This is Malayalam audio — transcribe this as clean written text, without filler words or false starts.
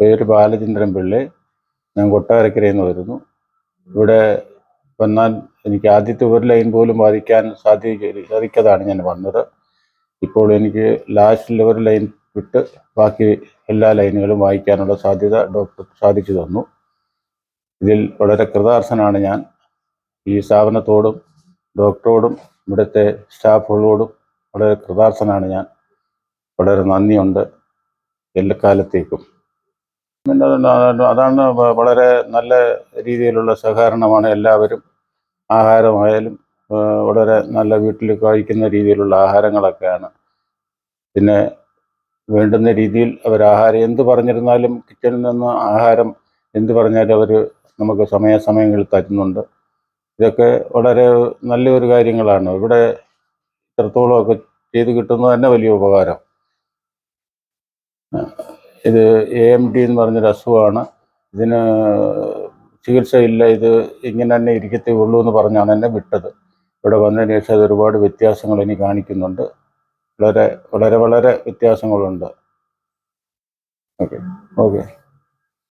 പേര് ബാലചന്ദ്രൻ പിള്ളി. ഞാൻ കൊട്ടാരക്കരയിൽ നിന്ന് വരുന്നു. ഇവിടെ വന്നാൽ എനിക്ക് ആദ്യത്തെ ഒരു ലൈൻ പോലും വായിക്കാൻ സാധിക്കാതാണ് ഞാൻ വന്നത്. ഇപ്പോൾ എനിക്ക് ലാസ്റ്റിൽ ഒരു ലൈൻ വിട്ട് ബാക്കി എല്ലാ ലൈനുകളും വായിക്കാനുള്ള സാധ്യത ഡോക്ടർ സാധിച്ചു തന്നു. ഇതിൽ വളരെ കൃതാർത്ഥനാണ് ഞാൻ. ഈ സ്ഥാപനത്തോടും ഡോക്ടറോടും ഇവിടുത്തെ സ്റ്റാഫുകളോടും വളരെ കൃതാർത്ഥനാണ് ഞാൻ. വളരെ നന്ദിയുണ്ട് എല്ലക്കാലത്തേക്കും. പിന്നെ അതാണ് വളരെ നല്ല രീതിയിലുള്ള സഹകരണമാണ്. എല്ലാവരും ആഹാരമായാലും വളരെ നല്ല വീട്ടിൽ കഴിക്കുന്ന രീതിയിലുള്ള ആഹാരങ്ങളൊക്കെയാണ്. പിന്നെ വേണ്ടുന്ന രീതിയിൽ അവർ ആഹാരം എന്ത് പറഞ്ഞിരുന്നാലും കിച്ചണിൽ നിന്ന് ആഹാരം എന്ത് പറഞ്ഞാലും അവർ നമുക്ക് സമയാസമയങ്ങളിൽ തരുന്നുണ്ട്. ഇതൊക്കെ വളരെ നല്ലൊരു കാര്യങ്ങളാണ്. ഇവിടെ ഇത്രത്തോളമൊക്കെ ചെയ്ത് കിട്ടുന്നത് തന്നെ വലിയ ഉപകാരം. ഇത് AMD എന്ന് പറഞ്ഞൊരു അസുഖമാണ്. ഇതിന് ചികിത്സയില്ല, ഇത് ഇങ്ങനെ തന്നെ ഇരിക്കത്തേ ഉള്ളൂ എന്ന് പറഞ്ഞാണ് എന്നെ വിട്ടത്. ഇവിടെ വന്നതിന് ശേഷം അത് ഒരുപാട് വ്യത്യാസങ്ങൾ എനിക്ക് കാണിക്കുന്നുണ്ട്. വളരെ വളരെ വളരെ വ്യത്യാസങ്ങളുണ്ട്. ഓക്കെ.